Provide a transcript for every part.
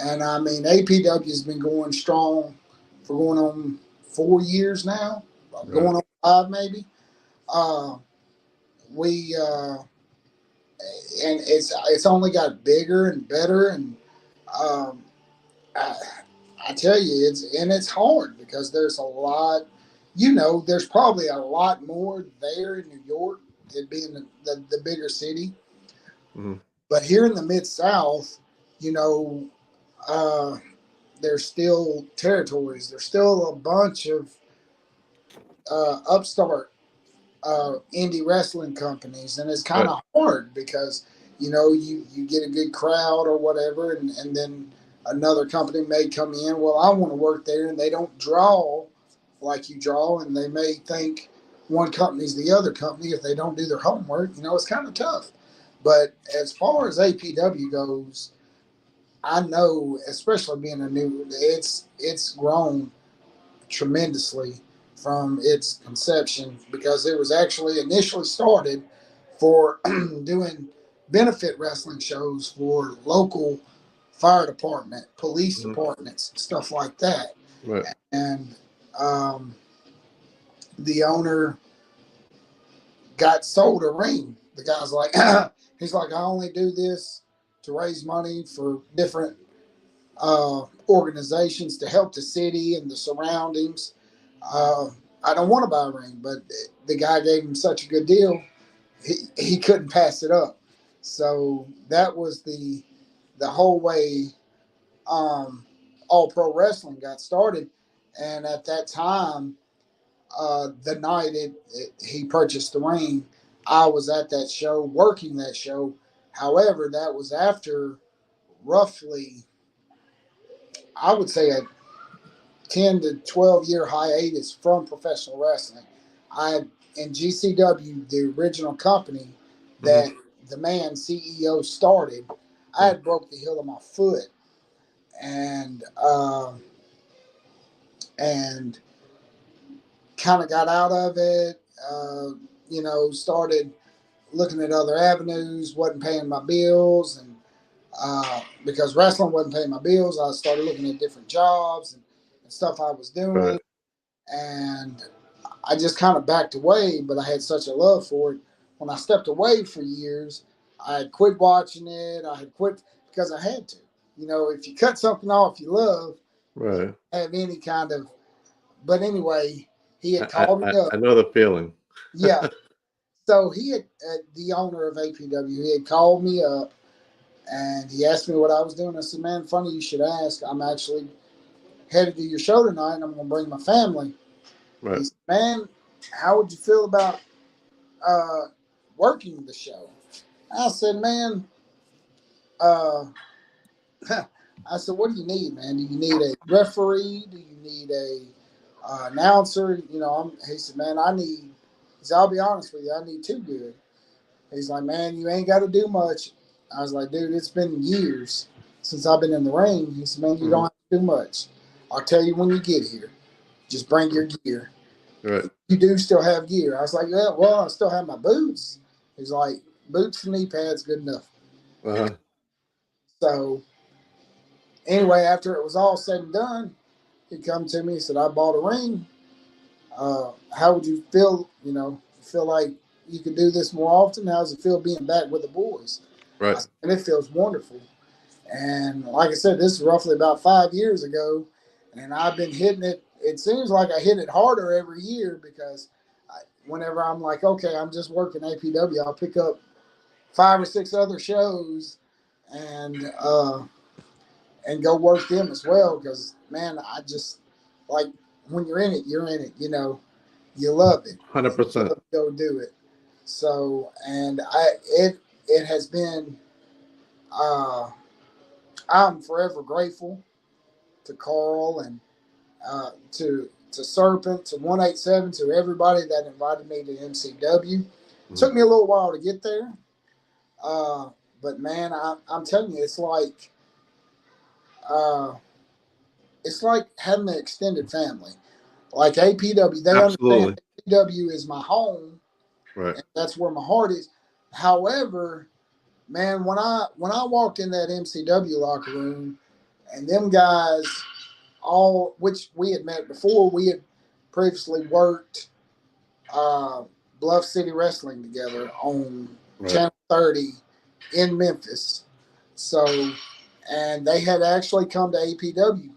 And I mean, APW has been going strong for going on 4 years now, Right. going on five maybe. Uh, we and it's only got bigger and better, and um, I, I tell you, it's hard because there's a lot. There's probably a lot more there in New York, it being the bigger city. Mhm. But here in the Mid South, you know, uh, there's still territories. There's still a bunch of upstart indie wrestling companies, and it's kind Right. of hard because you get a good crowd or whatever, and then another company may come in. Well, I want to work there, and they don't draw like you draw, and they may think one company's the other company if they don't do their homework. It's kind of tough. But as far as APW goes, I know, especially being a new, it's grown tremendously from its conception because it was actually initially started for doing benefit wrestling shows for local fire department, police Mhm. departments, stuff like that. Right. And um, the owner got sold a ring. The guy's like, he's like, I only do this to raise money for different organizations to help the city and the surroundings. Uh, I don't want to buy a ring, but the guy gave him such a good deal, he couldn't pass it up. So that was the whole way All Pro Wrestling got started. And at that time, the night he purchased the ring, I was at that show, working that show. However, that was after roughly, I would say, a 10 to 12 year hiatus from professional wrestling. I in GCW, the original company Mhm. that the man CEO started, I Mhm. had broke the heel of my foot, and and kind of got out of it. Started looking at other avenues, wasn't paying my bills, and because wrestling wasn't paying my bills, I started looking at different jobs and stuff I was doing, Right. and I just kind of backed away, but I had such a love for it. When I stepped away for years, I had quit watching it. I had quit because I had to. If you cut something off you love, you Right. don't have any kind of. But anyway, he I had I called me I up. I know the feeling. Yeah. So he had, the owner of APW, he had called me up and he asked me what I was doing. I said, man, funny you should ask. I'm actually headed to your show tonight and I'm going to bring my family. Right. He said, man, how would you feel about uh, working the show? I said, man, uh, I said, what do you need, man? Do you need a referee? Do you need a announcer? He said, man, I need. He said, I'll be honest with you, I need two good. He's like, man, you ain't got to do much. I was like, dude, it's been years since I've been in the ring. He said, man, you don't Mhm. have to do much. I'll tell you when you get here. Just bring your gear. Right. You do still have gear. I was like, yeah, well, I still have my boots. He's like, boots and knee pads, good enough. Uh-huh. So anyway, after it was all said and done, he come to me and said, I bought a ring. How would you feel? Feel like you could do this more often? How does it feel being back with the boys? I Right. said, and it feels wonderful. And like I said, this is roughly about 5 years ago, and I've been hitting it. It seems like I hit it harder every year because whenever I'm like, okay, I'm just working APW, I'll pick up five or six other shows and and go work them as well. Because man, I just like when you're in it, you're in it. You love it. You 100%. love to go do it. So, and it has been. Uh, I'm forever grateful to Carl and to Serpent, to 187, to everybody that invited me to MCW. Mhm. Took me a little while to get there, uh, but man, I'm telling you, uh, it's like having an extended family. Like APW, they understand Absolutely. APW is my home, Right. and that's where my heart is. However, man, when I walked in that MCW locker room, And them guys, all which we had met before, we had previously worked uh, Bluff City Wrestling together on Right. Channel 30 in Memphis. So, and they had actually come to APW.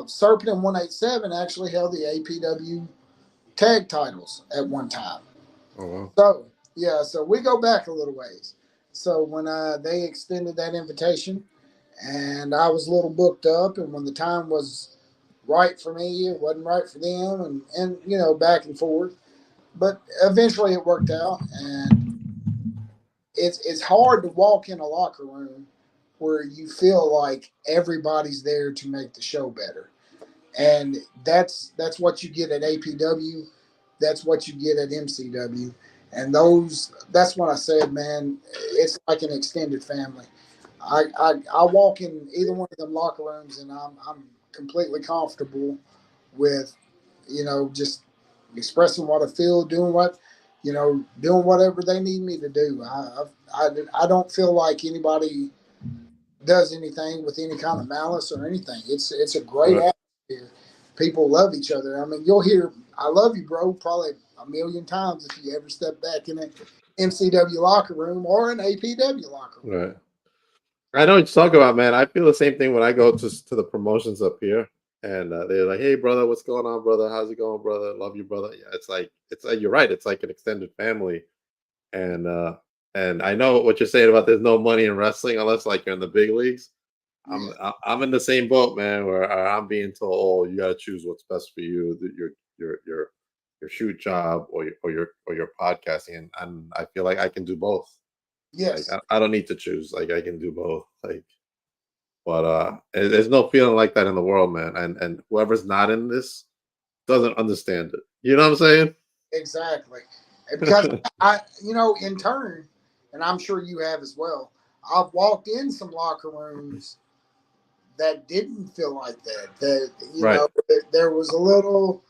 Serpent and 187 actually held the APW tag titles at one time. Oh wow. So, yeah, so we go back a little ways. So when they extended that invitation, and I was a little booked up, and when the time was right for me, it wasn't right for them, and you know, back and forth. But eventually, it worked out, and it's hard to walk in a locker room where you feel like everybody's there to make the show better, and that's what you get at APW. That's what you get at MCW, and that's what I said, man. It's like an extended family. I walk in either one of them locker rooms, and I'm completely comfortable with, you know, just expressing what I feel, doing what, you know, doing whatever they need me to do. I don't feel like anybody does anything with any kind of malice or anything. It's a great Right. atmosphere. People love each other. I mean, you'll hear "I love you, bro" probably a million times if you ever step back in an MCW locker room or an APW locker room. Right. I know what you're talking about, man. I feel the same thing when I go to the promotions up here, and they're like, "Hey, brother, what's going on, brother? How's it going, brother? Love you, brother." Yeah, it's like you're right. It's like an extended family, and uh, and I know what you're saying about there's no money in wrestling unless like you're in the big leagues. Yeah. I'm in the same boat, man, where I'm being told, "Oh, you got to choose what's best for you, your shoot job or your podcasting," and I feel like I can do both. Like Yes. I don't need to choose. Like I can do both. Like, but there's no feeling like that in the world, man. And whoever's not in this doesn't understand it. You know what I'm saying? Exactly. Because you know, in turn, and I'm sure you have as well, I've walked in some locker rooms that didn't feel like that. That, you Right, know, there was a little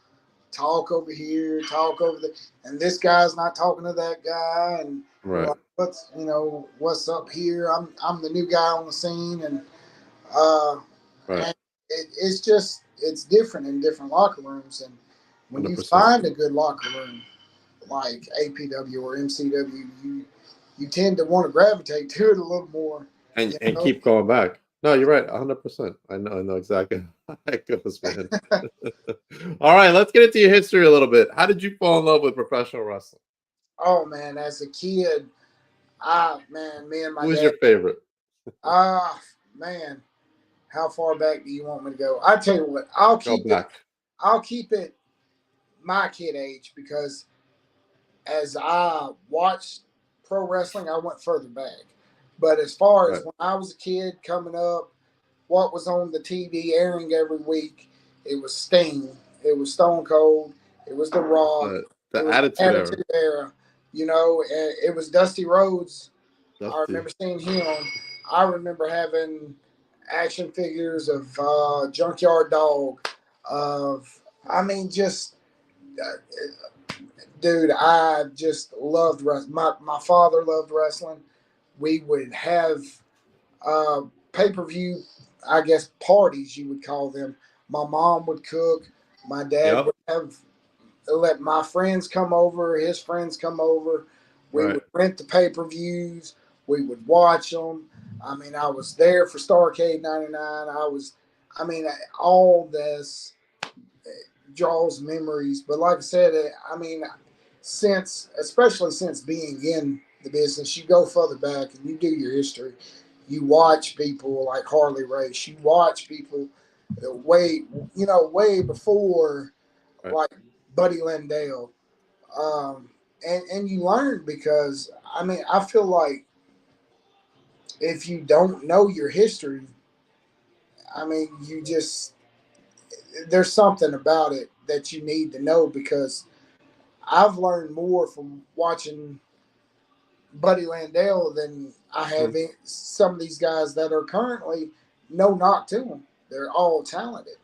talk over here, talk over there, and this guy's not talking to that guy, and you're right, like, what's, you know, what's up here? I'm the new guy on the scene, uh, right. and it's just it's different in different locker rooms, and when you 100%. find a good locker room like APW or MCW, you tend to want to gravitate to it a little more, you And know. keep going back. No, you're right. 100%. I know exactly how that goes, man. All right, let's get into your history a little bit. How did you fall in love with professional wrestling? Oh man, as a kid, me and my Who is dad. your favorite? Man, how far back do you want me to go? I tell you what, I'll Go keep it. back. I'll keep it my kid age because as I watched pro wrestling, I went further back. But as far as Right. when I was a kid coming up, what was on the TV airing every week? It was Sting. It was Stone Cold. It was The Rock. It The was Attitude Era. Attitude Era. You know, it was Dusty Rhodes. I Dusty. remember seeing him. I remember having action figures of Junkyard Dog. Of I mean, just dude, I just loved wrestling. My father loved wrestling. We would have uh, pay per view, I guess parties you would call them. My mom would cook. My dad Yep. would have let my friends come over. His friends come over. We Right. would rent the pay per views. We would watch them. I mean, I was there for Starcade '99. I mean, all this draws memories. But like I said, I mean, especially since being in the business, you go further back and you do your history. You watch people like Harley Race. You watch people way, way before Right. like Buddy Landale. And you learn because I mean, I feel like if you don't know your history, I mean, you just there's something about it that you need to know because I've learned more from watching Buddy Landell than I have Mhm. in some of these guys that are currently no knock to them. They're all talented,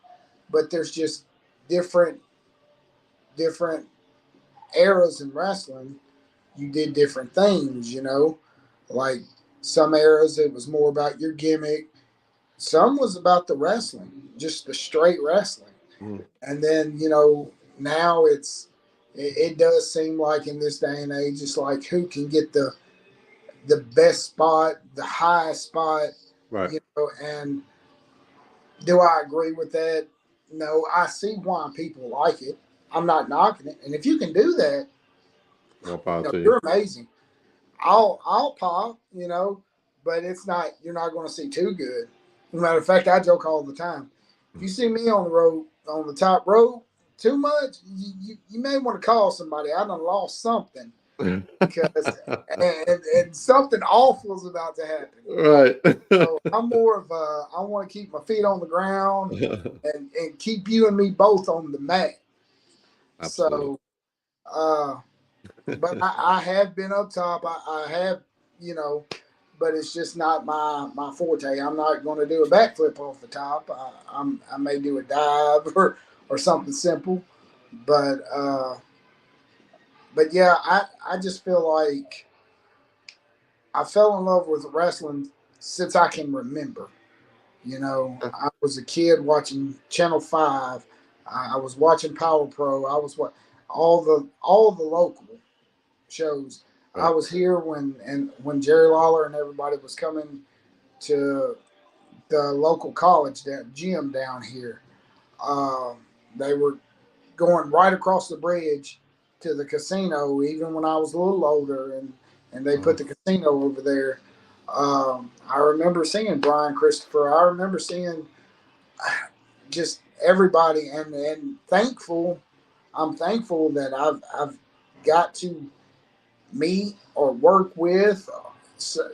but there's just different different eras in wrestling. You did different things, you know. Like some eras, it was more about your gimmick. some was about the wrestling, just the straight wrestling. Mm. And then, now it does seem like in this day and age, it's like who can get the best spot, the highest spot, Right. and do I agree with that? No, I see why people like it. I'm not knocking it. And if you can do that, More power to you. you're amazing. I'll pop, but it's not you're not going to see too good. As a matter of fact, I joke all the time. If you see me on the road on the top row too much, you may want to call somebody. I done lost something because and something awful is about to happen. Right. So I'm more of I want to keep my feet on the ground and keep you and me both on the mat. Absolutely. So, uh, but I have been up top. I have, you know, but it's just not my forte. I'm not going to do a backflip off the top. I may do a dive or something simple, but yeah, I just feel like I fell in love with wrestling since I can remember. I was a kid watching Channel Five. I was watching Power Pro. I was what all the local shows. I Right. was here when Jerry Lawler and everybody was coming to the local college gym down here. Um, they were going right across the bridge to the casino, even when I was a little older, and they Uh-huh. put the casino over there. I remember seeing Brian Christopher. I remember seeing just everybody, and thankful. I'm thankful that I've got to meet or work with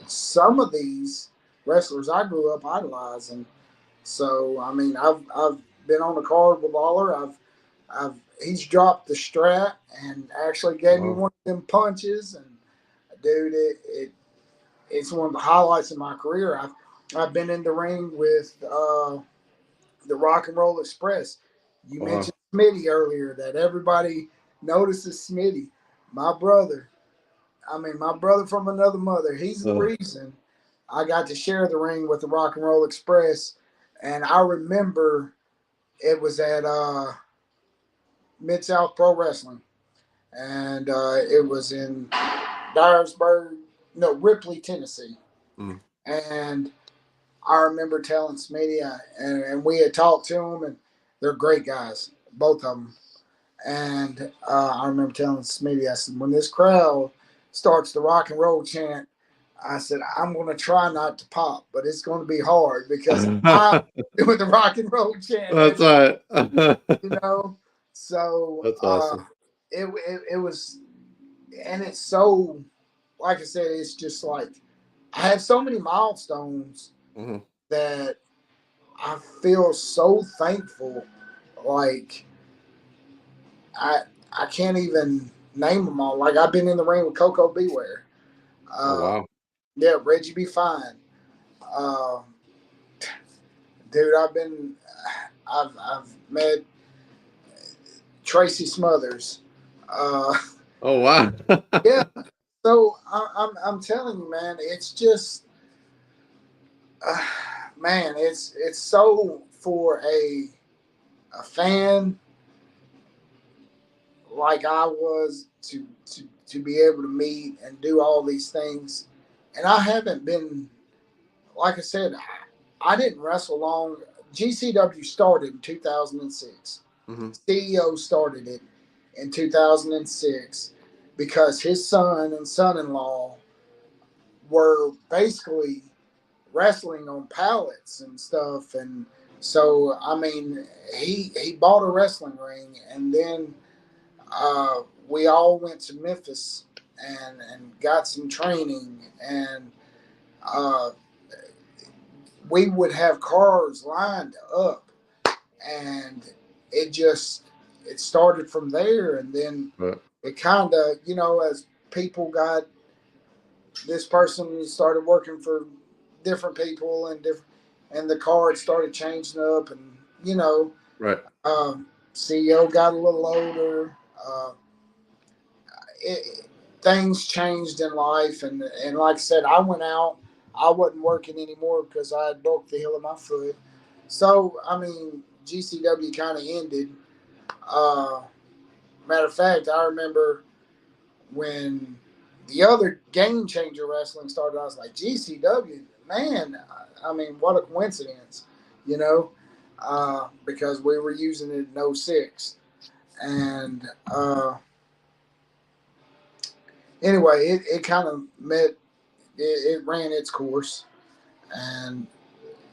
some of these wrestlers I grew up idolizing. So I mean, I've been on the card with Lawler. I've he's dropped the strap and actually gave me Wow. one of them punches, and dude, it's one of the highlights of my career. I've been in the ring with the Rock and Roll Express. You Wow. mentioned Smitty earlier, that everybody notices Smitty. My brother, my brother from another mother. He's the Uh, reason I got to share the ring with the Rock and Roll Express. And I remember it was at Mid South Pro Wrestling, and it was in Dyersburg, no, Ripley, Tennessee. mm, And I remember telling Smitty, and we had talked to them, and they're great guys, both of them. And I remember telling Smitty, I said, when this crowd starts the rock and roll chant, I said, I'm going to try not to pop, but it's going to be hard because I'm doing the rock and roll chant That's every, right. you know. So That's awesome. it was, and it's so, like I said, it's just like I have so many milestones Hmm. that I feel so thankful. Like I I can't even name them all. Like I've been in the ring with Coco Beware. Oh Uh, wow. yeah, Reggie Be Fine. Uh, dude, I've met Tracy Smothers. Uh, Oh wow. yeah. So I'm telling you, man, it's just, uh, man, it's so for a fan like I was to be able to meet and do all these things, and I haven't been, like I said, I didn't wrestle long. GCW started in 2006. Hmm. CEO started it in 2006 because his son and son-in-law were basically wrestling on pallets and stuff, and so I mean he bought a wrestling ring, and then we all went to Memphis and got some training, and uh, we would have cars lined up, and it just it started from there, and then Right. it kind of, as people got, this person started working for different people and different, and the cards started changing up, and Right. CEO got a little older. It, things changed in life, and like I said, I went out. I wasn't working anymore because I had broke the heel of my foot. So I mean, GCW kind of ended. Uh, Matter of fact, I remember when the other Game Changer Wrestling started. I was like, GCW, man. I mean, what a coincidence, you know, because we were using it in '06. And anyway, it kind of it ran its course. And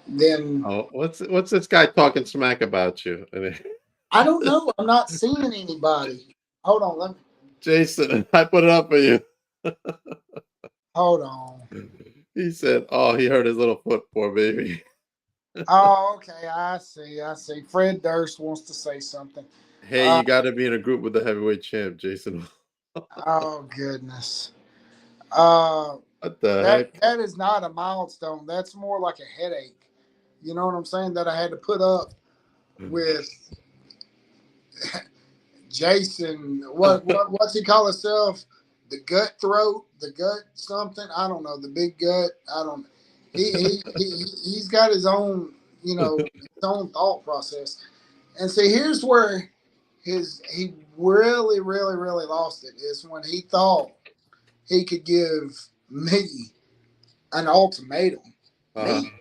then Oh, what's this guy talking smack about you? I don't know. I'm not seeing anybody. Hold on. Let me Jason, I put it up for you. hold on. He said, "Oh, he hurt his little foot, poor baby." Oh, okay. I see. I see. Fred Durst wants to say something. Hey, Uh, you got to be in a group with the heavyweight champ, Jason. oh goodness. Uh, What the that heck? that is not a milestone. That's more like a headache. You know what I'm saying? That I had to put up with Jason. What's he call himself? The gut throat, the gut something. I don't know. The big gut. I don't. He's got his own his own thought process. And see, here's where he really lost it is when he thought he could give me an ultimatum. Uh-huh. Me,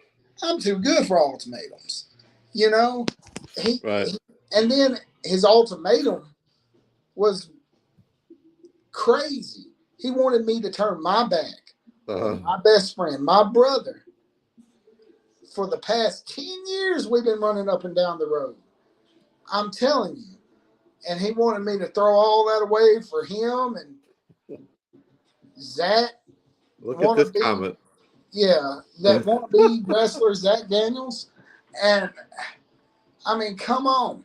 I'm too good for ultimatums. You know, Right. he and then his ultimatum was crazy. He wanted me to turn my back Uh-huh. on my best friend, my brother. For the past 10 years, we've been running up and down the road. I'm telling you. And he wanted me to throw all that away for him and Zach Look at this wannabe, comment. yeah, that wannabe wrestler Zach Daniels. And I mean, come on.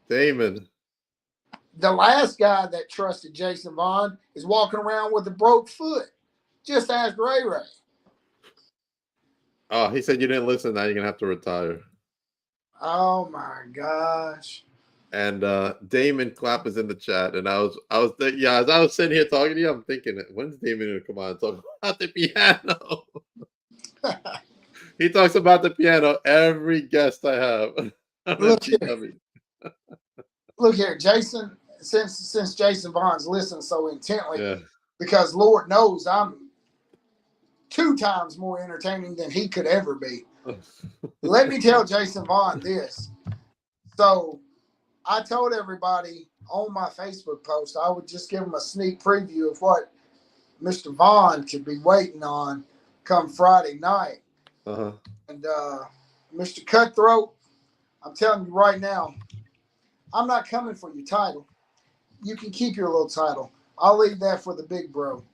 Damon. The last guy that trusted Jason Vaughn is walking around with a broke foot. Just ask Ray Ray. Oh, he said you didn't listen. Now you're gonna have to retire. Oh my gosh. And Damon Clapp is in the chat, and yeah, as I was sitting here talking to you, I'm thinking, when's Damon gonna come on and talk about the piano? He talks about the piano every guest I have on Look here. FGW. Look here, Jason. Since Jason Vaughn's listened so intently, Yeah. because Lord knows I'm 2 times more entertaining than he could ever be. Let me tell Jason Vaughn this. So I told everybody on my Facebook post I would just give them a sneak preview of what Mr. Vaughn could be waiting on come Friday night. Uh-huh. And Mr. Cutthroat, I'm telling you right now, I'm not coming for your title. You can keep your little title. I'll leave that for the big bro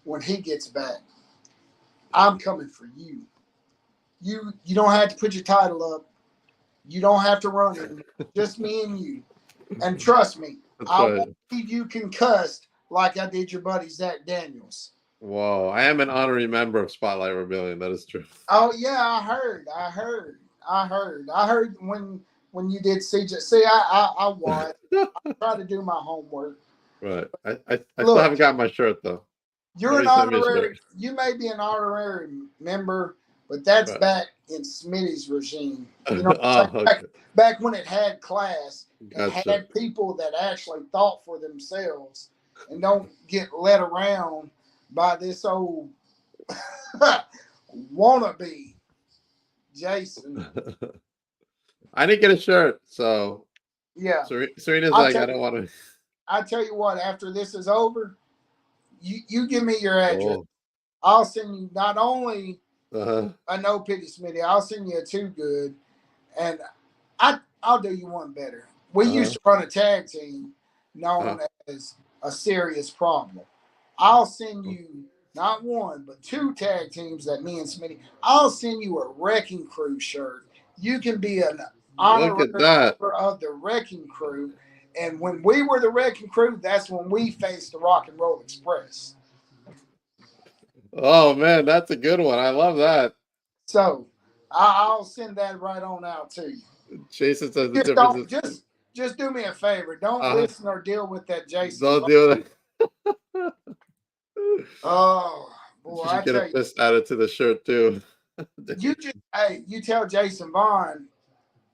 when he gets back. I'm coming for you. You don't have to put your title up. You don't have to run it. Just me and you. And trust me, That's I right. won't leave you concussed like I did your buddy Zach Daniels. Whoa, I am an honorary member of Spotlight Rebellion. That is true. Oh yeah, I heard when you did CJ. See, I watched. I try to do my homework. Right. I still haven't Look, got my shirt though. you're an Nobody sent me a shirt. honorary. You may be an honorary member, but that's Right. back in Smitty's regime. You know what I'm Oh, saying? okay. Back when it had class and Gotcha. had people that actually thought for themselves and don't get led around by this old wannabe Jason. I didn't get a shirt, so Yeah, Serena's I'll like, tell I don't want to. I tell you what. After this is over, you give me your address. Oh, I'll send you not only uh-huh. a no pity Smitty. I'll send you a too good, and I'll do you one better. We used Uh-huh. to run a tag team Uh-huh. known as a serious problem. I'll send you not one but 2 tag teams that me and Smitty. I'll send you a Wrecking Crew shirt. You can be an Look at honorary that. member of the Wrecking Crew. And when we were the Wrecking Crew, that's when we faced the Rock and Roll Express. Oh man, that's a good one. I love that. So I'll send that right on out to you. Jason says the Just difference don't is just do me a favor. Don't uh listen or deal with that Jason. don't deal with it. Oh Boy, You I should get a tell you, fist added to the shirt too. you tell Jason Vaughn,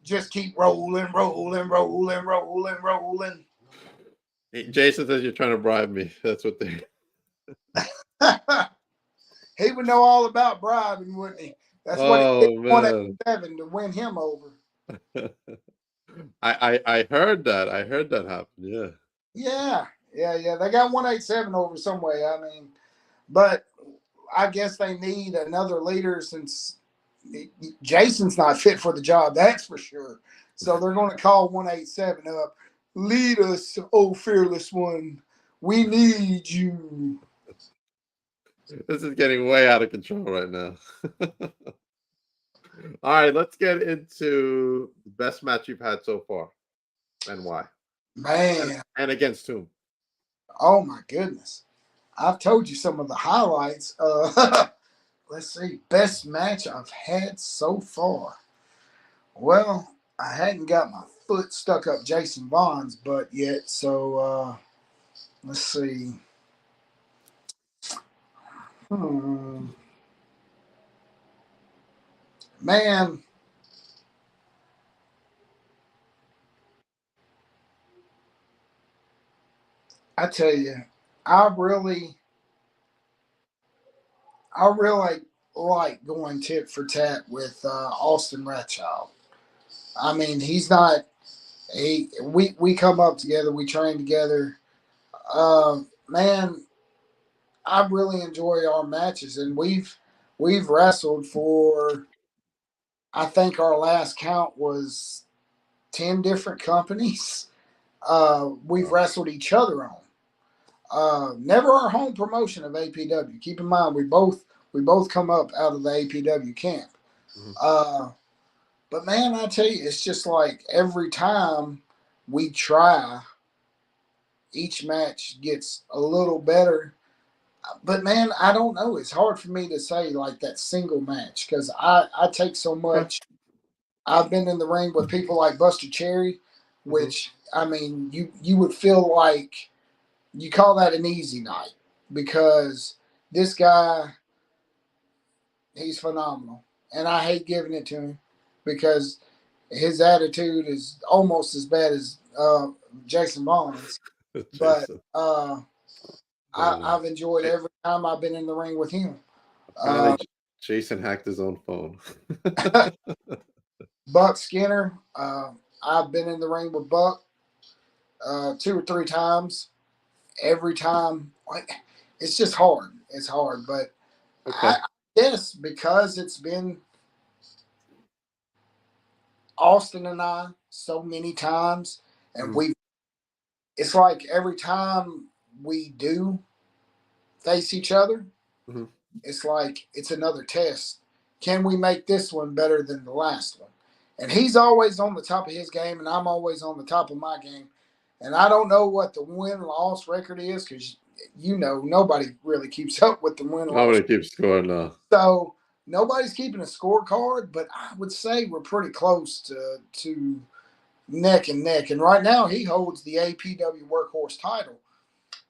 just keep rolling, rolling, rolling, rolling, rolling. Jason says you're trying to bribe me. That's what they. He would know all about bribing, wouldn't he? That's what he did Oh in man. 187 to win him over. I heard that. I heard that happen. Yeah. Yeah, yeah, yeah. They got 187 over some way. I mean, but I guess they need another leader since Jason's not fit for the job. That's for sure. So they're going to call 187 up. Lead us, oh fearless one. We need you. This is getting way out of control right now. All right, let's get into the best match you've had so far and why. Man, And against whom? oh my goodness. I've told you some of the highlights. Let's see. Best match I've had so far. Well, I hadn't got my foot stuck up Jason Vaughn's butt yet, so let's see. Hmm. Man, I tell you, I really, I really like going tit for tat with Austin Ratchild. I mean, he's not. We come up together, we train together. Man, I really enjoy our matches, and we've wrestled for. I think our last count was 10 different companies. We've Oh, wrestled each other on. Never our home promotion of APW. Keep in mind, we both come up out of the APW camp. mhm. Uh, but man, I tell you, it's just like every time we try, each match gets a little better. But man, I don't know. It's hard for me to say like that single match because I take so Okay. much. I've been in the ring with people like Buster Cherry, Hmm. which I mean, you would feel like you call that an easy night because this guy, he's phenomenal, and I hate giving it to him because his attitude is almost as bad as Jason Vaughn's. But Jason. Uh, I've enjoyed J- every time I've been in the ring with him. apparently, Uh, Jason hacked his own phone. Buck Skinner, I've been in the ring with Buck 2 or 3 times. Every time, like, it's just hard. It's hard, but Okay. I guess because it's been Austin and I so many times, and Mhm. it's like every time we do face each other, Mhm. it's like it's another test. Can we make this one better than the last one? And he's always on the top of his game, and I'm always on the top of my game. And I don't know what the win loss record is because nobody really keeps up with the win loss. Nobody keeps scoring now. So nobody's keeping a scorecard, but I would say we're pretty close to neck and neck. And right now he holds the APW Workhorse title.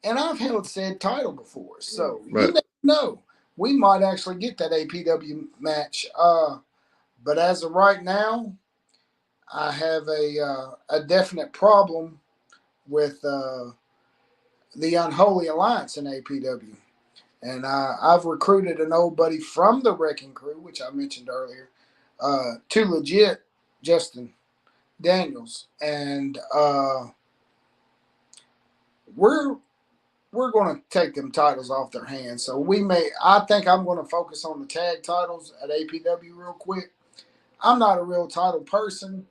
And I've held said title before. So you Right. never know. We might actually get that APW match. But as of right now, I have a definite problem with the Unholy Alliance in APW. And I've recruited an old buddy from the Wrecking Crew, which I mentioned earlier, to legit Justin Daniels. And we're going to take them titles off their hands. So I think I'm going to focus on the tag titles at APW real quick. I'm not a real title person,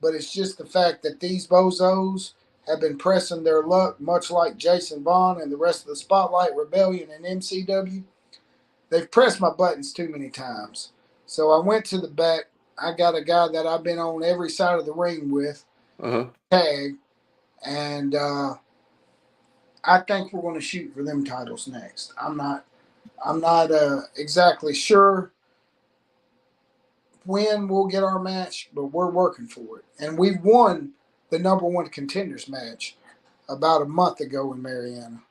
but it's just the fact that these bozos have been pressing their luck, much like Jason Vaughn and the rest of the Spotlight Rebellion and MCW. They've pressed my buttons too many times. So I went to the back. I got a guy that I've been on every side of the ring with, Uh huh. tag, and I think we're going to shoot for them titles next. I'm not exactly sure when we'll get our match, but we're working for it. And we won the number one contenders match about a month ago in Mariana.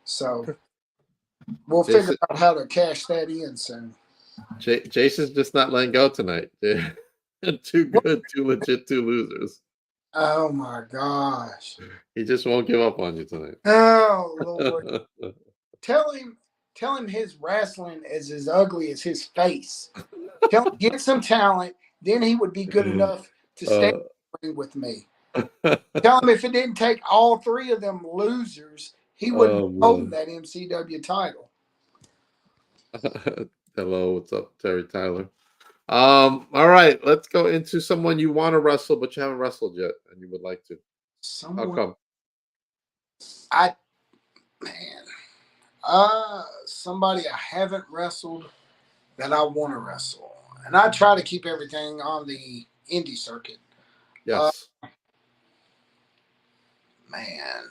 So Okay. We'll figure Jason, out how to cash that in soon. Jason's just not letting go tonight. Too good, too legit, two losers. Oh my gosh. He just won't give up on you tonight. Oh Lord. Tell him his wrestling is as ugly as his face. Tell him get some talent, then he would be good enough to stay in the ring with me. Tell him if it didn't take all three of them losers, he wouldn't Oh hold man. that MCW title. Hello, what's up, Terry Tyler? All right, let's go into someone you want to wrestle, but you haven't wrestled yet, and you would like to. How Someone come? I man. Somebody I haven't wrestled that I want to wrestle. And I try to keep everything on the indie circuit. Uh, Yes. man.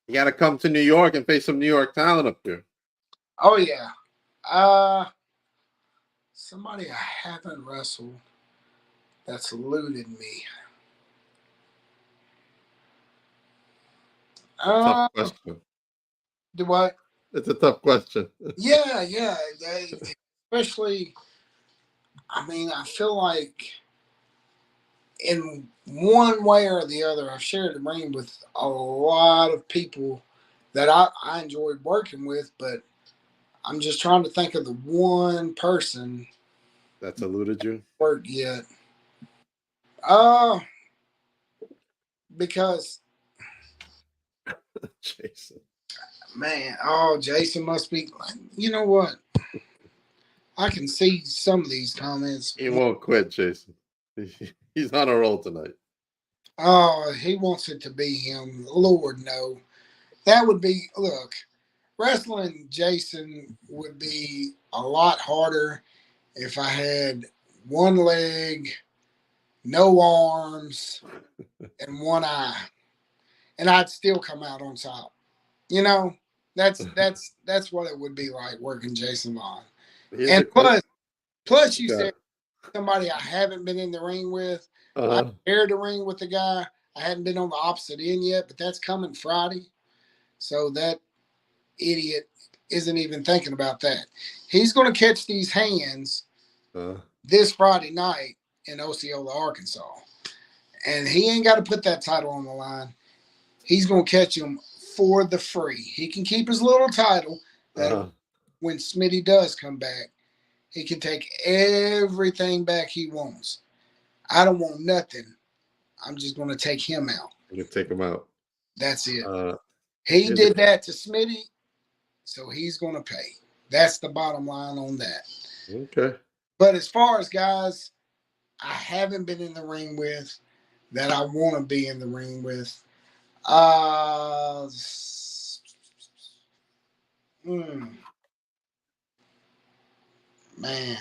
You got to come to New York and face some New York talent up here. Oh, yeah. Somebody I haven't wrestled that's eluded me. It's a tough question. Do what? It's a tough question. Yeah. Especially, I mean, I feel like in one way or the other, I've shared the ring with a lot of people that I enjoyed working with, but I'm just trying to think of the one person That's eluded you? worked yet. Uh, because Jason. man, Jason must be. You know what? I can see some of these comments. He won't quit, Jason. He's on a roll tonight. Oh, he wants it to be him. Lord, no. That would be look. Wrestling Jason would be a lot harder if I had one leg, no arms, and one eye, and I'd still come out on top. You know, that's what it would be like working Jason Vaughn. Here's a And quick. plus, you Okay. said somebody I haven't been in the ring with. I Uh-huh. shared the ring with the guy. I hadn't been on the opposite end yet, but that's coming Friday. So that idiot isn't even thinking about that. He's going to catch these hands this Friday night in Osceola, Arkansas. And he ain't got to put that title on the line. He's going to catch him for the free. He can keep his little title that when Smitty does come back, he can take everything back he wants. I don't want nothing. I'm just going to take him out. You can take him out. That's it. He did that to Smitty, so he's going to pay. That's the bottom line on that. Okay. But as far as guys I haven't been in the ring with that I want to be in the ring with, man.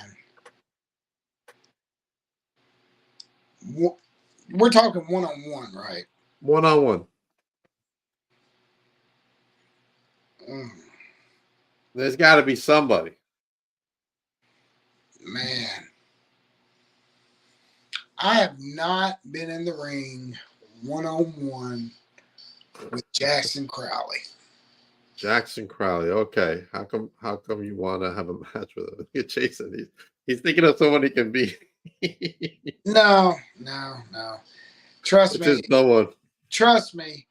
We're talking one-on-one, right? One-on-one. There's got to be somebody. Man. I have not been in the ring one-on-one with Jackson Crowley. Jackson Crowley. Okay. How come you want to have a match with him? Look at Jason. He's thinking of someone he can beat. No. Trust me. No one. Trust me.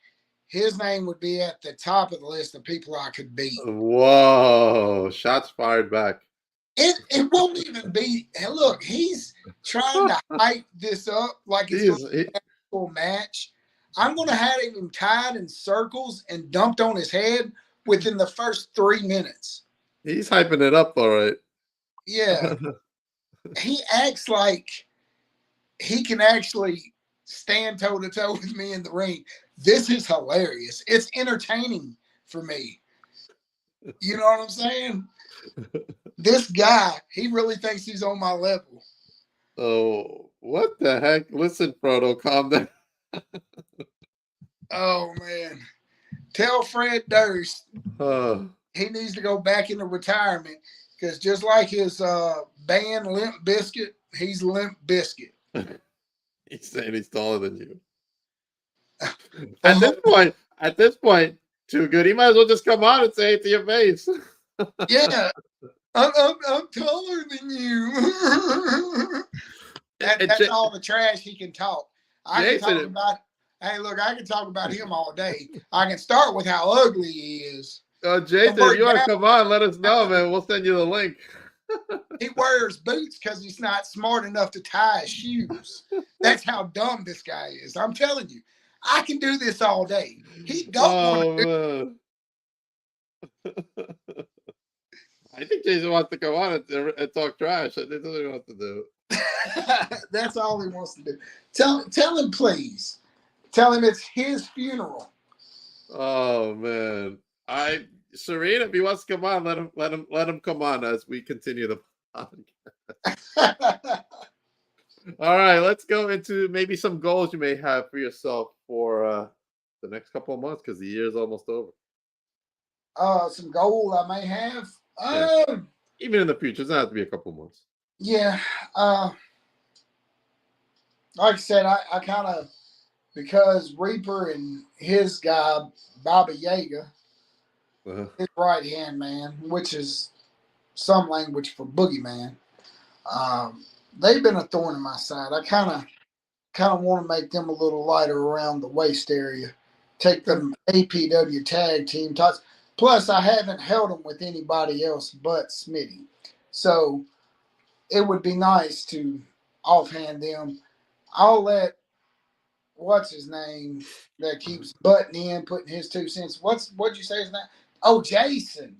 His name would be at the top of the list of people I could beat. Whoa. Shots fired back. It won't even be. Look, he's trying to hype this up like it's going to be an actual match. I'm going to have him tied in circles and dumped on his head within the first 3 minutes. He's hyping it up, all right. Yeah. He acts like he can actually stand toe-to-toe with me in the ring. This is hilarious. It's entertaining for me. You know what I'm saying? This guy, he really thinks he's on my level. Oh, what the heck? Listen, Frodo, calm down. Oh, man. Tell Fred Durst he needs to go back into retirement because just like his band Limp Bizkit, he's Limp Bizkit. He's saying he's taller than you. At this point, too good. He might as well just come on and say it to your face. Yeah, I'm taller than you. That's all the trash he can talk. I can talk Jason, about. Hey, look, I can talk about him all day. I can start with how ugly he is. Jason, if you want to come on, let us know, man. We'll send you the link. He wears boots because he's not smart enough to tie his shoes. That's how dumb this guy is. I'm telling you, I can do this all day. He don't want to do. Man. I think Jason wants to come on and talk trash. I think that's what he wants to do. That's all he wants to do. Tell him, please. Tell him it's his funeral. Oh man, Serena, if he wants to come on, let him come on as we continue the podcast. All right, let's go into maybe some goals you may have for yourself for the next couple of months because the year is almost over. Some goal I may have. Yeah. Even in the future, it doesn't have to be a couple of months. Yeah. Like I said, I kind of, because Reaper and his guy, Baba Yaga, his right hand man, which is some language for boogeyman, they've been a thorn in my side. I kind of want to make them a little lighter around the waist area. Take them APW tag team talks. Plus, I haven't held them with anybody else but Smitty. So it would be nice to offhand them. I'll let, what's his name, that keeps butting in, putting his 2 cents. What'd you say his name? Oh, Jason.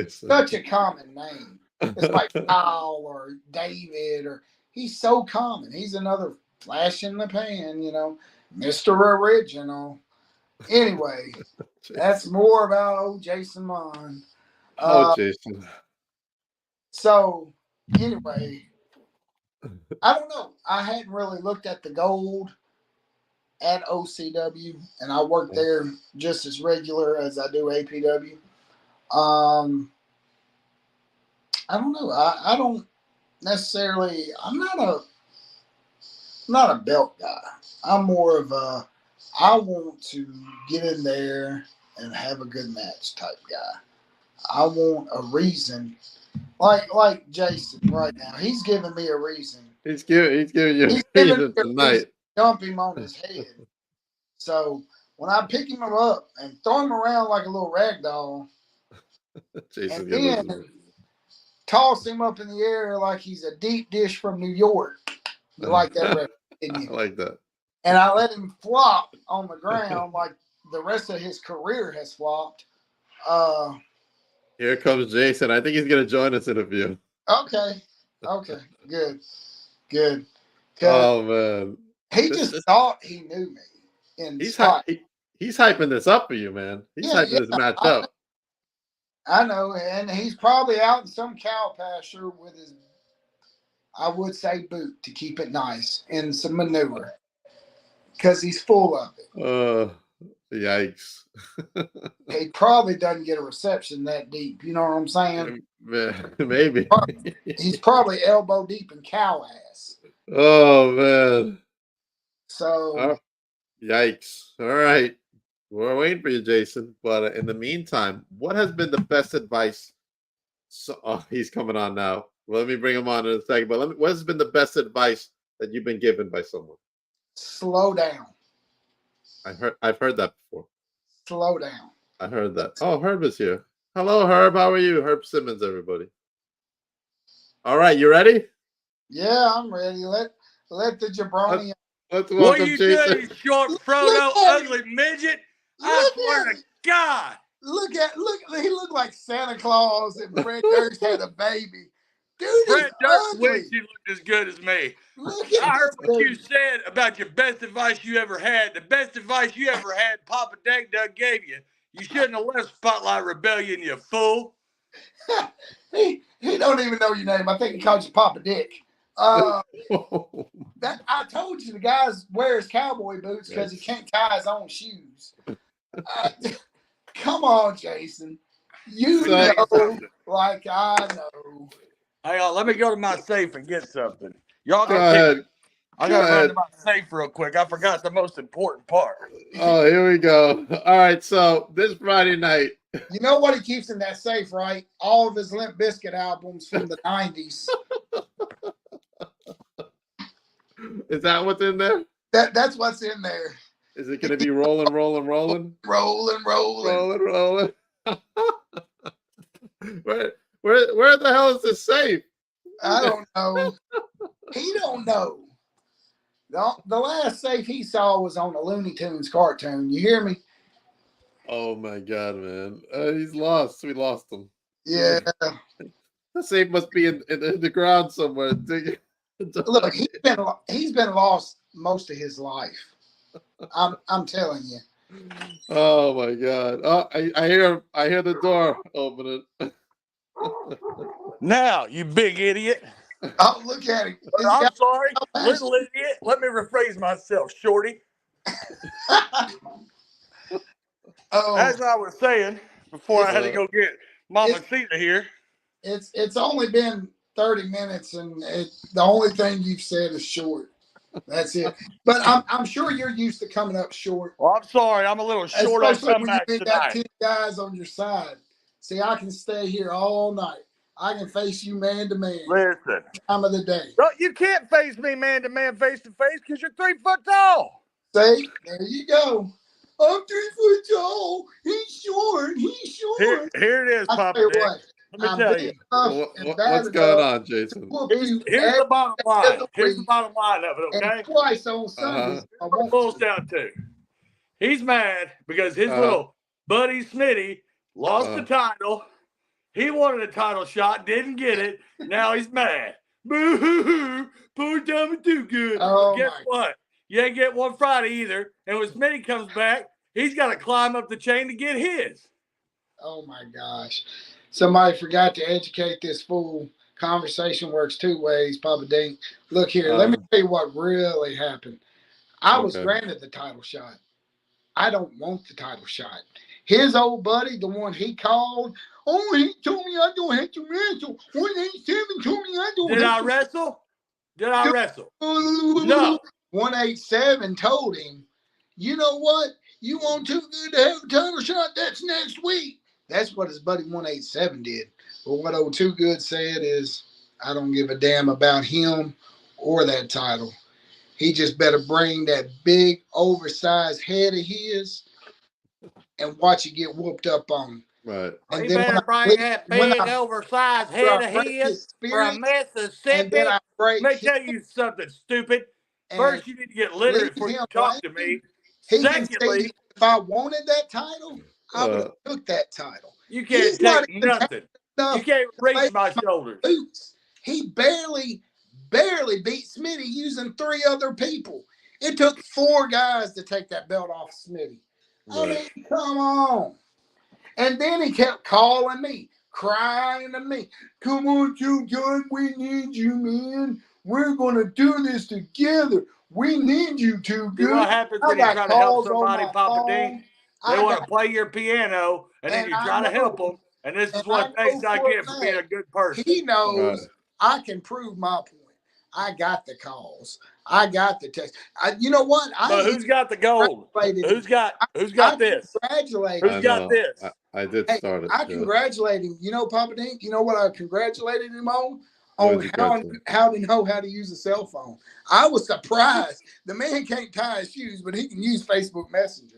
Such a common name. It's like Kyle or David, or he's so common. He's another flash in the pan, Mr. Original. Anyway, that's more about old Jason Mon. Jason. So, anyway, I don't know. I hadn't really looked at the gold at OCW, and I work there just as regular as I do APW. I don't know. I don't necessarily. I'm not a belt guy. I'm more of a, I want to get in there and have a good match type guy. I want a reason, like Jason right now. He's giving me a reason. He's giving you a reason tonight. Dump him on his head. So when I pick him up and throw him around like a little rag doll, and then toss him up in the air like he's a deep dish from New York. You like that? I like that. And I let him flop on the ground like the rest of his career has flopped. Here comes Jason. I think he's going to join us in a few. Okay. Good. Oh man, he just thought he knew me. He's hyping this up for you, man. He's hyping this match up. I know, and he's probably out in some cow pasture with his, I would say, boot to keep it nice and some manure, because he's full of it. Yikes. He probably doesn't get a reception that deep. You know what I'm saying? Maybe. He's probably elbow deep in cow ass. Oh, man. So. Yikes. All right. We're waiting for you, Jason. But in the meantime, what has been the best advice? He's coming on now. Let me bring him on in a second. But what has been the best advice that you've been given by someone? Slow down. I've heard that before. Slow down. I heard that. Oh, Herb is here. Hello, Herb. How are you? Herb Simmons, everybody. All right, you ready? Yeah, I'm ready. Let the jabroni. Let's welcome what you Jason. do, you short, frodo, ugly midget? I swear to God. He looked like Santa Claus and Fred Durst had a baby. Dude, Fred Durst wished he looked as good as me. I heard what you said about your best advice you ever had. The best advice you ever had, Papa Dag Dug gave you. You shouldn't have left Spotlight Rebellion, you fool. he don't even know your name. I think he called you Papa Dick. I told you the guys wears cowboy boots because he can't tie his own shoes. Come on, Jason. You know, like I know. Hang on, let me go to my safe and get something. Y'all go ahead. I got to run to my safe real quick. I forgot the most important part. Oh, here we go. All right, so this Friday night. You know what he keeps in that safe, right? All of his Limp Bizkit albums from the 90s. Is that what's in there? That's what's in there. Is it going to be rolling? Rolling. Where the hell is this safe? I don't know. He don't know. The last safe he saw was on a Looney Tunes cartoon. You hear me? Oh my God, man! He's lost. We lost him. Yeah. The safe must be in the ground somewhere. Look, he's been lost most of his life. I'm telling you. Oh my God! Oh, I hear the door opening. Now, you big idiot. Oh, look at him. I'm sorry, little idiot. Let me rephrase myself, shorty. As I was saying before, I had to go get Mama Cena here. It's only been 30 minutes, and the only thing you've said is short. That's it. But I'm sure you're used to coming up short. Well, I'm sorry, I'm a little short on Especially when comeback you got 10 tonight. guys on your side. See, I can stay here all night. I can face you man to man. Listen, time of the day. No, you can't face me man to man, face to face, because you're 3 foot tall. See, there you go. I'm 3 foot tall. He's short. Here it is, Papa Dick. Let me tell you. What's going on, Jason? Here's the bottom line. Here's the bottom line of it, okay? And twice on Sundays. What it boils down to. He's mad because his little buddy Smitty lost the title. He wanted a title shot, didn't get it. Now he's mad. Boo-hoo-hoo. Poor Dumb and Too Good. Guess what? You ain't get one Friday either. And when Smitty comes back, he's got to climb up the chain to get his. Oh, my gosh. Somebody forgot to educate this fool. Conversation works two ways, Papa Dink. Look here, let me tell you what really happened. I was granted the title shot. I don't want the title shot. His old buddy, the one he called, he told me I don't have to wrestle. 187 told me I don't Did I wrestle? Did I wrestle? No. 187 told him, you know what? You want Too Good to have a title shot? That's next week. That's what his buddy 187 did. But what old Too Good said is, I don't give a damn about him or that title. He just better bring that big, oversized head of his and watch it get whooped up on. Right. And he better bring that big, oversized head of his from Mississippi. Let me tell you something, stupid. First, you need to get literate before you talk to me. Secondly, if I wanted that title, I would have took that title. You can't take nothing. You can't reach my shoulders. He barely beat Smitty using 3 other people. It took 4 guys to take that belt off Smitty. I mean, come on. And then he kept calling me, crying to me. Come on, Too Good, we need you, man. We're going to do this together. We need you, Too Good. You know what happens when you try to help somebody, Papa Dink? They want to play your piano, and then you try to help them. And this is what thanks I get for being a good person. He knows I can prove my point. I got the calls. I got the text. You know what? But who's got the gold? Who's got this? Who's got this? I did start it. I congratulate him. You know, Papa Dink, you know what I congratulated him on? On how to know how to use a cell phone. I was surprised. The man can't tie his shoes, but he can use Facebook Messenger.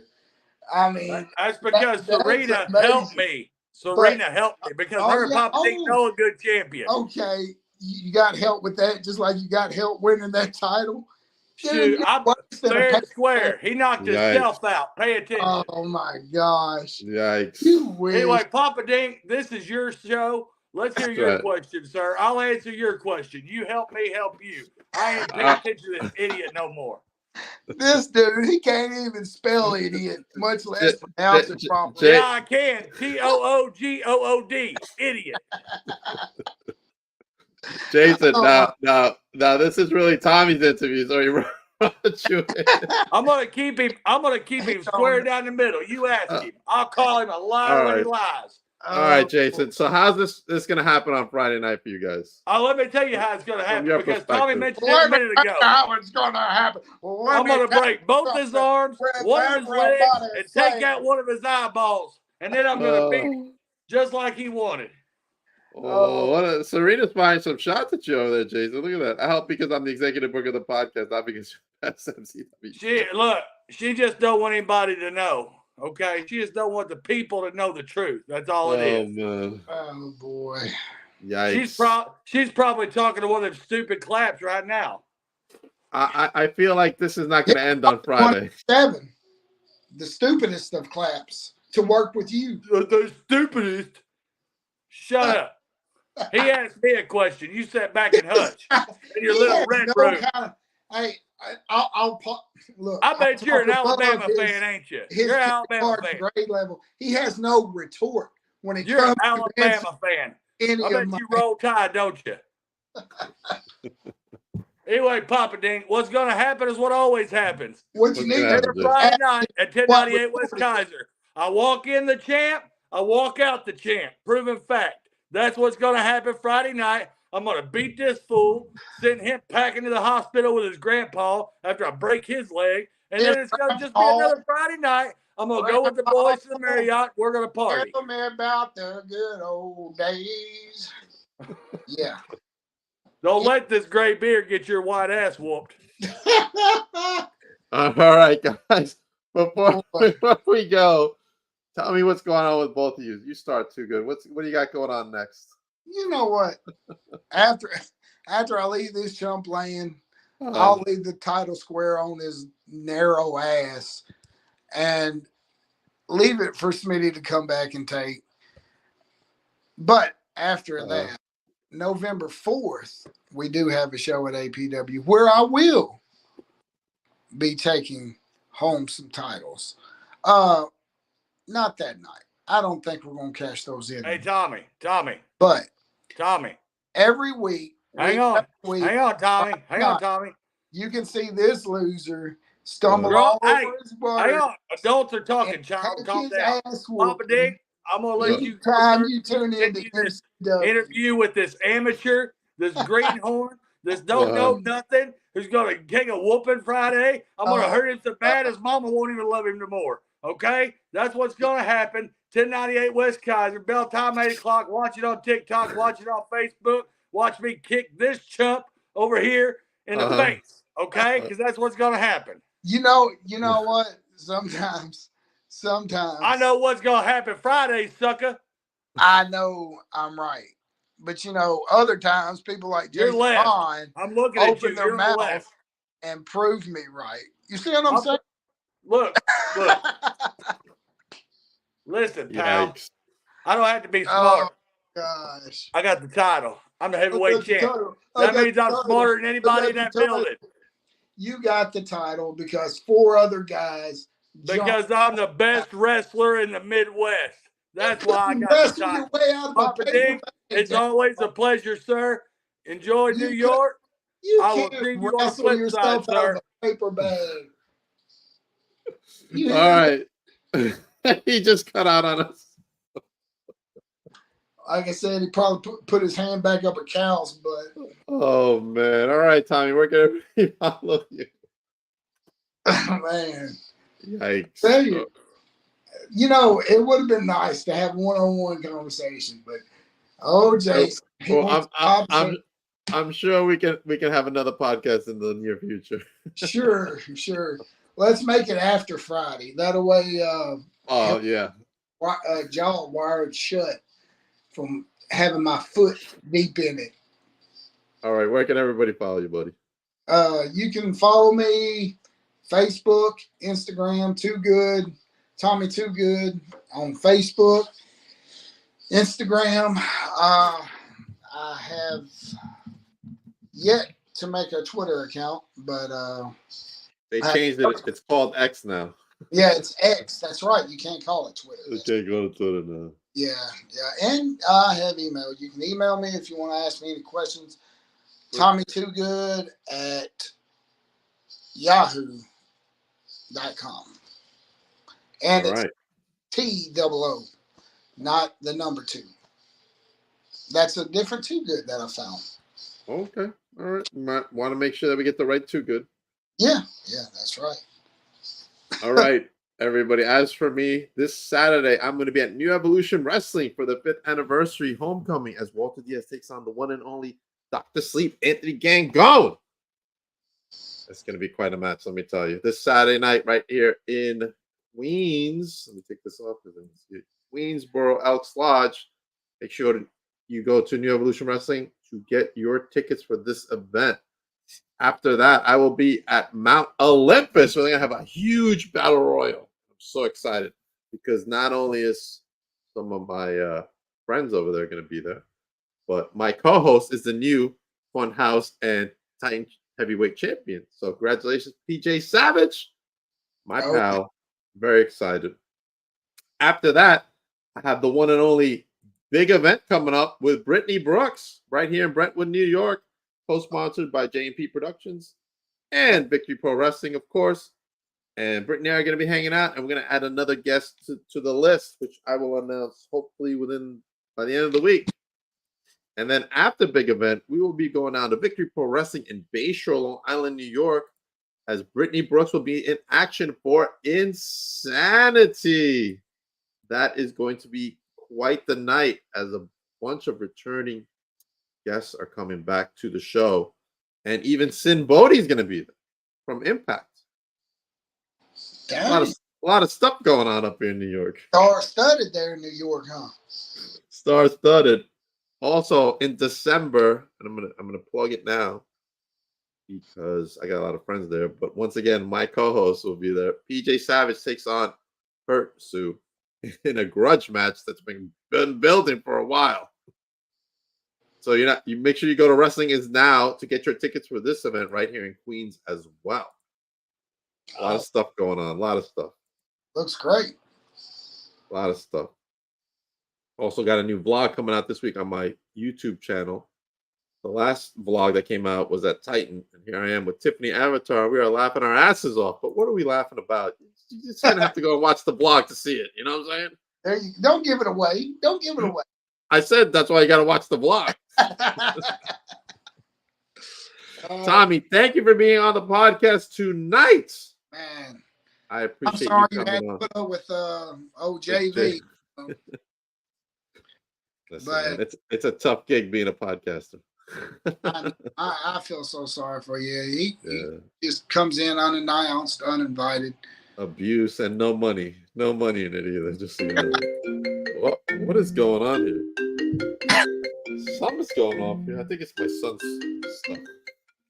I mean, that's because Serena helped me. Serena helped me because her and Papa Dink know a good champion. Okay, you got help with that, just like you got help winning that title. Shoot, I'm fair and square. He knocked himself out. Pay attention. Oh my gosh! Yikes! Anyway, Papa Dink, this is your show. Let's hear your question, sir. I'll answer your question. You help me, help you. I ain't paying attention to this idiot no more. This dude, he can't even spell idiot, much less pronounce it properly. Yeah, I can. T-O-O-G-O-O-D. Idiot. Jason, now, this is really Tommy's interview, so you I'm gonna keep him square down the middle. You ask him. I'll call him a liar when he lies. All right, Jason. So how's this going to happen on Friday night for you guys? Let me tell you how it's going to happen, your because perspective. Tommy mentioned it a minute ago. How it's going to happen? I'm going to break both his arms, one of his legs, and take out one of his eyeballs. And then I'm going to beat him just like he wanted. Serena's firing some shots at you over there, Jason. Look at that. I help because I'm the executive book of the podcast, not because She just don't want anybody to know. Okay, she just don't want the people to know the truth. That's all it is. Man. Oh boy. Yikes. She's probably talking to one of them stupid claps right now. I feel like this is not going to end on Friday. 7, the stupidest of claps to work with you. The stupidest. Shut up. He asked me a question. You sat back and hushed in your little red room. Hey, I'll look. I bet you're an Alabama fan, ain't you? You're an Alabama fan. Grade level. He has no retort when it You're comes an Alabama fan. I bet you roll Tide, don't you? Anyway, Papa Dink, what's going to happen is what always happens. What you need every Friday night at 1098 West Kaiser. I walk in the champ, I walk out the champ. Proven fact. That's what's going to happen Friday night. I'm going to beat this fool, send him packing to the hospital with his grandpa after I break his leg. And then it's going to just be another Friday night. I'm going to go with the boys to the Marriott. We're going to party. Tell me about the good old days. Yeah. Don't let this gray beard get your white ass whooped. All right, guys. Before we go, tell me what's going on with both of you. You start Too Good. What do you got going on next? You know what? After I leave this chump land, I'll leave the title square on his narrow ass and leave it for Smitty to come back and take. But after that, November 4th, we do have a show at APW where I will be taking home some titles. Not that night. I don't think we're going to cash those in. Hey, Tommy. But Tommy. Every week. Hang on, Tommy. You can see this loser stumble all over his butter. Hang on. Adults are talking, child. Calm down. Papa Dick, I'm going to let you tune in this interview with this amateur, this greenhorn, this don't know nothing, who's going to take a whooping Friday. I'm going to hurt him so bad his mama won't even love him no more. Okay? That's what's going to happen. 1098 West Kaiser, bell time 8 o'clock. Watch it on TikTok. Watch it on Facebook. Watch me kick this chump over here in the face. Okay? Because that's what's going to happen. You know what? Sometimes. I know what's going to happen Friday, sucker. I know I'm right. But, other times people like Jason Vaughn I'm looking at you. open their mouth and prove me right. You see what I'm saying? Look. Listen, pal. Yikes. I don't have to be smart. Oh, gosh. I got the title. I'm the heavyweight champ. That means I'm smarter than anybody in that building. You got the title because 4 other guys. Because I'm the best wrestler in the Midwest. That's why I got the title. Papa Dink, it's always a pleasure, sir. Enjoy New York. I will see you on the flip side, sir. Paper bag. All right. He just cut out on us. Like I said, he probably put his hand back up at Cal's butt. Oh, man. All right, Tommy. We're going to follow you. Man. Yikes. Tell you, it would have been nice to have one-on-one conversation, but Jason. Well, I'm sure we can have another podcast in the near future. Sure. Let's make it after Friday. That way, jaw wired shut from having my foot deep in it. All right, where can everybody follow you, buddy? You can follow me Facebook, Instagram, Too Good, Tommy Too Good on Facebook, Instagram. I have yet to make a Twitter account, but they changed it. It's called X now. Yeah, it's X. That's right. You can't call it Twitter. You can't go to Twitter now. Yeah. And I have email. You can email me if you want to ask me any questions. TommyTooGood at yahoo.com. And it's TOO. not the number 2. That's a different Too Good that I found. Okay. All right. Might want to make sure that we get the right Too Good. Yeah, that's right. All right, everybody. As for me, this Saturday, I'm going to be at New Evolution Wrestling for the 5th anniversary homecoming as Walter Diaz takes on the one and only Dr. Sleep, Anthony Gangone. It's going to be quite a match, let me tell you. This Saturday night, right here in Queens. Let me take this off. Queensboro Elks Lodge. Make sure you go to New Evolution Wrestling to get your tickets for this event. After that, I will be at Mount Olympus, where they're going to have a huge battle royal. I'm so excited because not only is some of my friends over there going to be there, but my co-host is the new Funhouse and Titan Heavyweight Champion. So congratulations, PJ Savage, my pal. Very excited. After that, I have the one and only big event coming up with Brittany Brooks right here in Brentwood, New York, co-sponsored by J&P Productions and Victory Pro Wrestling, of course. And Brittany and I are going to be hanging out, and we're going to add another guest to the list, which I will announce hopefully by the end of the week. And then after big event, we will be going down to Victory Pro Wrestling in Bayshore, Long Island, New York, as Brittany Brooks will be in action for Insanity. That is going to be quite the night as a bunch of returning guests are coming back to the show. And even Sin Bodhi is going to be there from Impact. A lot of stuff going on up here in New York. Star-studded there in New York, huh? Star-studded. Also in December, and I'm gonna plug it now because I got a lot of friends there. But once again, my co-host will be there. PJ Savage takes on Hurt Sue in a grudge match that's been building for a while. So you make sure you go to Wrestling Is Now to get your tickets for this event right here in Queens as well. A lot of stuff going on. A lot of stuff. Looks great. A lot of stuff. Also got a new vlog coming out this week on my YouTube channel. The last vlog that came out was at Titan, and here I am with Tiffany Avatar. We are laughing our asses off, but what are we laughing about? You're just gonna have to go and watch the vlog to see it. You know what I'm saying? Don't give it away. Don't give it away. I said that's why you got to watch the vlog. Tommy, thank you for being on the podcast tonight. Man, I appreciate I'm sorry you coming on. Put up with OJV. Listen, man, it's a tough gig being a podcaster. I feel so sorry for you. He just comes in unannounced, uninvited. Abuse and no money in it either. Just so you know. What is going on here? Something's going off here. I think it's my son's stuff.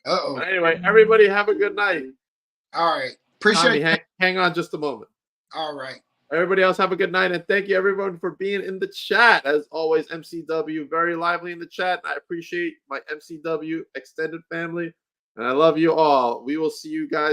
But anyway, everybody have a good night. All right. Appreciate Tommy, hang on just a moment. All right. Everybody else have a good night, and thank you everyone for being in the chat. As always, MCW very lively in the chat. I appreciate my MCW extended family, and I love you all. We will see you guys